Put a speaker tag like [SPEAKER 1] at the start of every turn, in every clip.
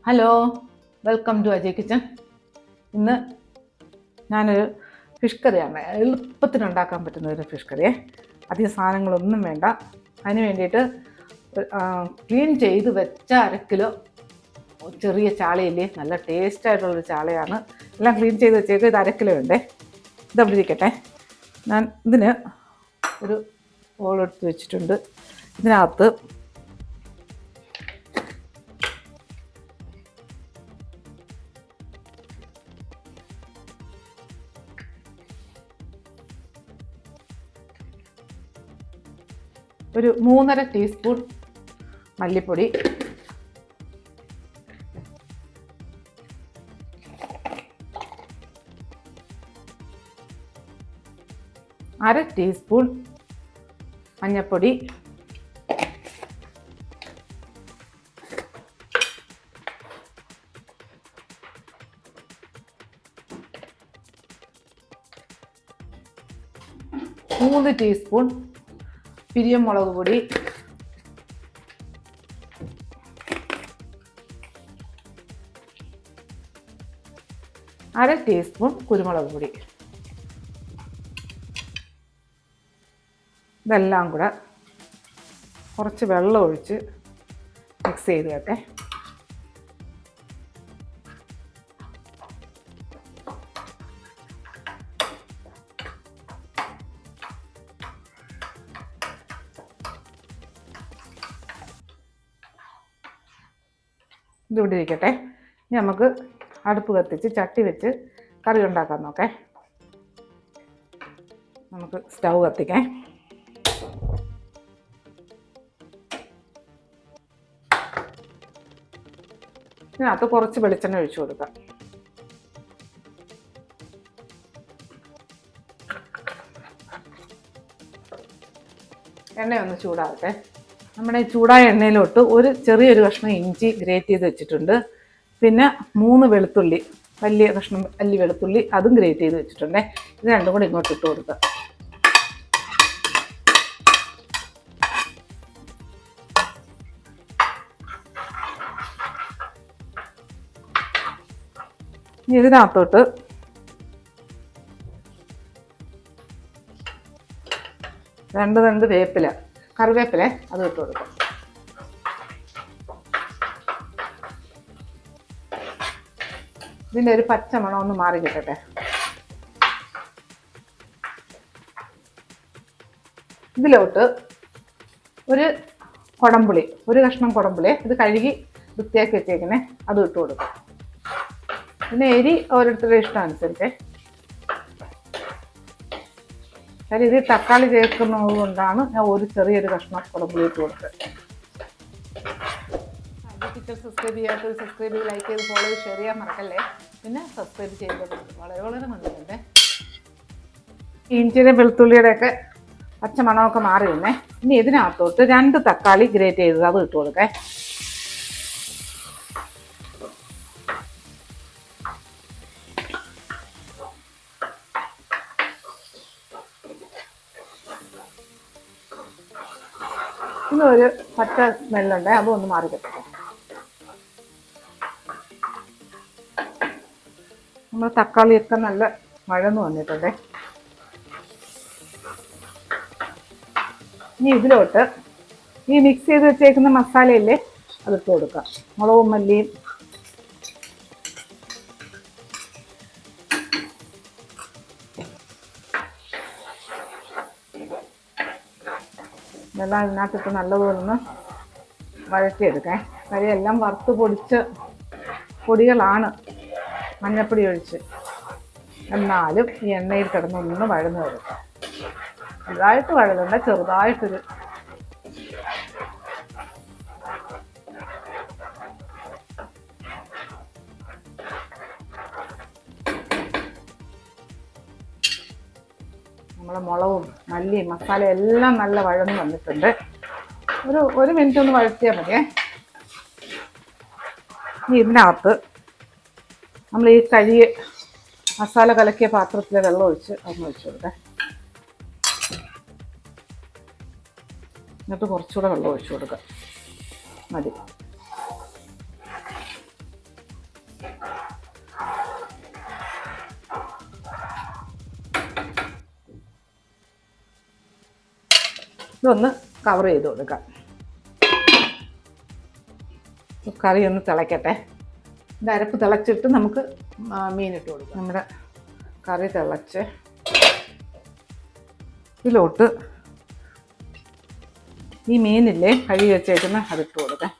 [SPEAKER 1] Hello, welcome to Ajay kitchen. ഇന്ന് ഞാനൊരു fish കറിയാണ് എളുപ്പത്തിനുണ്ടാക്കാൻ പറ്റുന്ന ഒരു ഫിഷ് കറിയെ. അധികം സാധനങ്ങളൊന്നും വേണ്ട. അതിന് വേണ്ടിയിട്ട് ക്ലീൻ ചെയ്ത് വെച്ച 1/2 കിലോ ചെറിയ ചാളയില്ലേ, നല്ല ടേസ്റ്റായിട്ടുള്ളൊരു ചാളയാണ്. എല്ലാം ക്ലീൻ ചെയ്ത് വെച്ചേക്ക്. ഇത് 1/2 കിലോ ഉണ്ടേ. ഇതവിടെ ഇരിക്കട്ടെ. ഞാൻ ഇതിന് ഒരു ബോളെടുത്ത് വെച്ചിട്ടുണ്ട്. ഇതിനകത്ത് ഒരു 3.5 ടീസ്പൂൺ മല്ലിപ്പൊടി, 1/2 ടീസ്പൂൺ മഞ്ഞൾപ്പൊടി, 3 ടീസ്പൂൺ പിരിയമുളക് പൊടി, 1/2 ടീസ്പൂൺ കുരുമുളക് പൊടി. ഇതെല്ലാം കൂടെ കുറച്ച് വെള്ളം ഒഴിച്ച് മിക്സ് ചെയ്ത് കേട്ടെ. ഇതിവിടെ ഇരിക്കട്ടെ. ഇനി നമുക്ക് അടുപ്പ് കത്തിച്ച് ചട്ടി വെച്ച് കറി ഉണ്ടാക്കാൻ നോക്കേ. നമുക്ക് സ്റ്റൗ കത്തിക്കാം. ഇതിനകത്ത് കുറച്ച് വെളിച്ചെണ്ണ ഒഴിച്ചു കൊടുക്കാം. എണ്ണയൊന്ന് ചൂടാവട്ടെ. നമ്മുടെ ഈ ചൂടായ എണ്ണയിലോട്ട് ചെറിയൊരു കഷ്ണം ഇഞ്ചി ഗ്രേറ്റ് ചെയ്ത് വെച്ചിട്ടുണ്ട്. പിന്നെ 3 വെളുത്തുള്ളി, വലിയ കഷ്ണം വലിയ വെളുത്തുള്ളി, അതും ഗ്രേറ്റ് ചെയ്ത് വെച്ചിട്ടുണ്ടേ. ഇത് രണ്ടും കൂടി ഇങ്ങോട്ട് ഇട്ട് കൊടുക്കുക. ഇതിനകത്തോട്ട് രണ്ട് വേപ്പില, കറിവേപ്പില, അത് ഇട്ട് കൊടുക്കും. ഇതിൻ്റെ ഒരു പച്ച മണം ഒന്ന് മാറി കിട്ടട്ടെ. ഇതിലോട്ട് ഒരു കുടംപുളി, ഒരു കഷ്ണം കുടംപുളി, ഇത് കഴുകി വൃത്തിയാക്കി വെച്ചേക്കണേ, അത് ഇട്ട് കൊടുക്കും. പിന്നെ എരി ഓരോരുത്തരുടെ ഇഷ്ടം അനുസരിച്ച്. കാര്യം ഇത് തക്കാളി ചേർക്കുന്നത് കൊണ്ടാണ് ഞാൻ ചെറിയൊരു കഷ്ണം കുടംപുളി ഇട്ട് കൊടുത്തത്. സബ്സ്ക്രൈബ് ചെയ്യാത്തത് സബ്സ്ക്രൈബ് ചെയ്ത്, ലൈക്ക് ചെയ്ത്, ഫോളോ ചെയ്ത്, ഷെയർ ചെയ്യാൻ മറക്കല്ലേ. പിന്നെ സബ്സ്ക്രൈബ് ചെയ്തത് വളരെ നന്ദിയുണ്ട്. ഇഞ്ചിയുടെ വെളുത്തുള്ളിയുടെ ഒക്കെ പച്ച മണമൊക്കെ മാറി വന്നേ. ഇനി ഇതിനകത്തോട്ട് 2 തക്കാളി ഗ്രേറ്റ് ചെയ്തത് അത് ഇട്ട് കൊടുക്കേ. ഇന്നൊരു പച്ച സ്മെല്ലുണ്ട്, അതും ഒന്ന് മാറി കിട്ടും. നമ്മൾ തക്കാളിയൊക്കെ നല്ല വഴന്ന് വന്നിട്ടുണ്ട്. ഇനി ഇതിലോട്ട് ഈ മിക്സ് ചെയ്ത് വെച്ചേക്കുന്ന മസാലയില്ലേ, അതിട്ട് കൊടുക്കാം. മുളകും മല്ലിയും, ഇതെല്ലാം ഇതിനകത്തിട്ട് നല്ലപോലെ ഒന്ന് വഴറ്റിയെടുക്കാം. കാര്യം എല്ലാം വറുത്ത് പൊടിച്ച പൊടികളാണ്, മഞ്ഞപ്പൊടി ഒഴിച്ച്. എന്നാലും ഈ എണ്ണയിൽ കിടന്നൊന്ന് വഴന്ന് വരും. ചെറുതായിട്ട് വഴലുണ്ട്, ചെറുതായിട്ടൊരു നമ്മളെ മുളകും മല്ലിയും മസാല എല്ലാം നല്ല വഴന്ന് വന്നിട്ടുണ്ട്. ഒരു മിനിറ്റ് ഒന്ന് വഴറ്റിയാൽ മതിയേ. ഇനി ഇതിനകത്ത് നമ്മൾ ഈ കഴുകി മസാല കലക്കിയ പാത്രത്തിലെ വെള്ളം ഒഴിച്ച് അതൊന്ന് ഒഴിച്ചു കൊടുക്കാം. എന്നിട്ട് കുറച്ചുകൂടെ വെള്ളം ഒഴിച്ചു കൊടുക്കാം. മതി. ഇതൊന്ന് കവർ ചെയ്ത് കൊടുക്കാം. കറി ഒന്ന് തിളയ്ക്കട്ടെ. ഇത് അരപ്പ് തിളച്ചിട്ട് നമുക്ക് മീനിട്ട് കൊടുക്കാം. നമ്മുടെ കറി തിളച്ച് ഇതിലോട്ട് ഈ മീനില്ലേ കഴുകി വെച്ചേക്കുന്ന അതിട്ട് കൊടുക്കാം.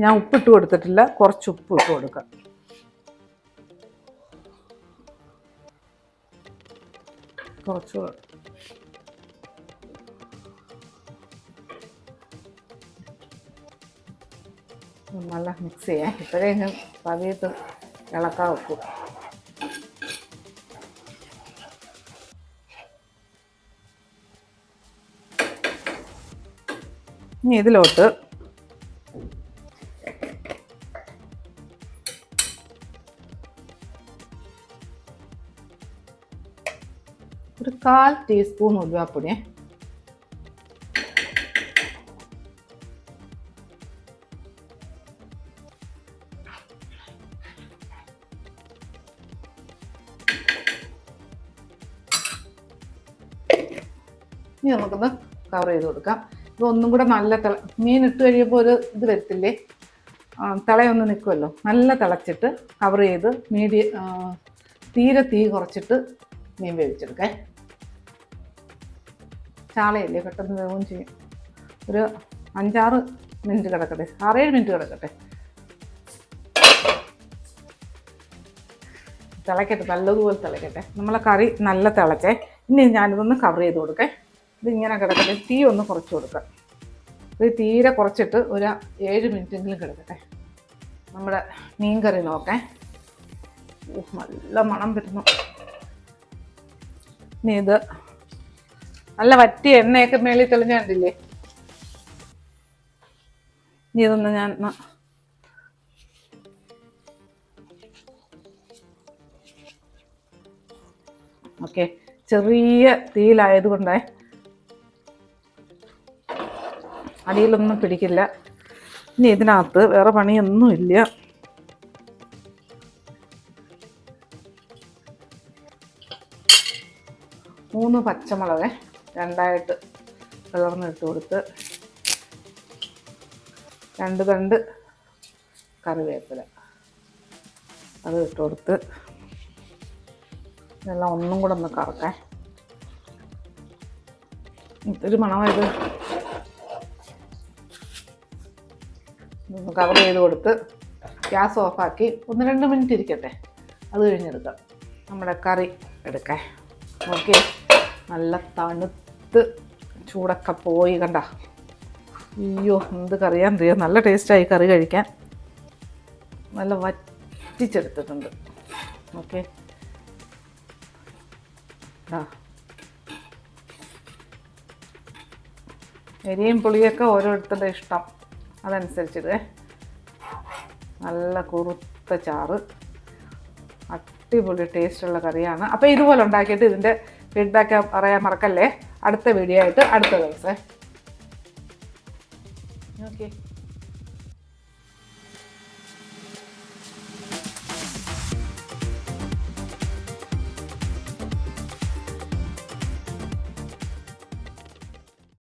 [SPEAKER 1] ഞാൻ ഉപ്പിട്ട് കൊടുത്തിട്ടില്ല, കുറച്ച് ഉപ്പ് ഇട്ട് കൊടുക്കാം. കുറച്ച് നല്ല മിക്സ് ചെയ്യാം. ഇപ്പോഴേ ഞാൻ പതിയിട്ട് ഇളക്കാൻ വെക്കും. ഇനി ഇതിലോട്ട് ഒരു 1/4 ടീസ്പൂൺ ഉലുവാപ്പൊടി, ഇനി നമുക്കൊന്ന് കവർ ചെയ്ത് കൊടുക്കാം. ഇതൊന്നും കൂടെ നല്ല മീൻ ഇട്ട് കഴിയുമ്പോൾ ഒരു ഇത് വരത്തില്ലേ, തിളയൊന്ന് നിൽക്കുമല്ലോ. നല്ല തിളച്ചിട്ട് കവർ ചെയ്ത് തീരെ തീ കുറച്ചിട്ട് മീൻ വേവിച്ചെടുക്കേ. ചാളയല്ലേ, പെട്ടെന്ന് വേവും ചെയ്യും. ഒരു 5-6 മിനിറ്റ് കിടക്കട്ടെ, 6-7 മിനിറ്റ് കിടക്കട്ടെ. തിളക്കട്ടെ, നല്ലതുപോലെ തിളക്കട്ടെ. നമ്മളെ കറി നല്ല തിളച്ചേ. ഇനി ഞാനിതൊന്ന് കവർ ചെയ്ത് കൊടുക്കേ. ഇതിങ്ങനെ കിടക്കട്ടെ. തീ ഒന്ന് കുറച്ച് കൊടുക്കാം. ഇത് തീരെ കുറച്ചിട്ട് ഒരു 7 മിനിറ്റെങ്കിലും കിടക്കട്ടെ. നമ്മുടെ മീൻ കറി നോക്കേ. നല്ല മണം വരുന്നു. ഇനി ഇത് നല്ല വറ്റിയ എണ്ണയൊക്കെ മേളിൽ തെളിഞ്ഞ കണ്ടില്ലേ. ഇനി ഇതൊന്ന് ഞാൻ ഓക്കെ, ചെറിയ തീയിലായതുകൊണ്ടേ അടിയിലൊന്നും പിടിക്കില്ല. ഇനി ഇതിനകത്ത് വേറെ പണിയൊന്നുമില്ല. മൂന്ന് പച്ചമുളക് രണ്ടായിട്ട് പിളർന്നിട്ട് കൊടുത്ത്, 2 തണ്ട് കറിവേപ്പില അത് ഇട്ട് കൊടുത്ത്, ഇതെല്ലാം ഒന്നും കൂടെ ഒന്ന് കറക്കാൻ. ഒരു മണമായത് ഒന്ന് കവർ ചെയ്ത് കൊടുത്ത് ഗ്യാസ് ഓഫാക്കി 1-2 മിനിറ്റ് ഇരിക്കട്ടെ. അത് കഴിഞ്ഞെടുക്കാം. നമ്മുടെ കറി എടുക്കാൻ. ഓക്കെ, നല്ല തണുത്ത് ചൂടൊക്കെ പോയി കണ്ട. അയ്യോ, എന്ത് കറിയാൻ അറിയാം. നല്ല ടേസ്റ്റായി കറി കഴിക്കാൻ. നല്ല വറ്റിച്ചെടുത്തിട്ടുണ്ട്. ഓക്കെ, എരിയും പുളിയൊക്കെ ഓരോരുത്തരുടെ ഇഷ്ടം, അതനുസരിച്ചിട്ട്. നല്ല കുറുത്ത ചാറ്, അടിപൊളി ടേസ്റ്റുള്ള കറിയാണ്. അപ്പോൾ ഇതുപോലെ ഉണ്ടാക്കിയിട്ട് ഇതിൻ്റെ ഫീഡ്ബാക്ക് പറയാൻ മറക്കല്ലേ. അടുത്ത വീഡിയോ ആയിട്ട് അടുത്ത ദിവസം. ഓക്കെ.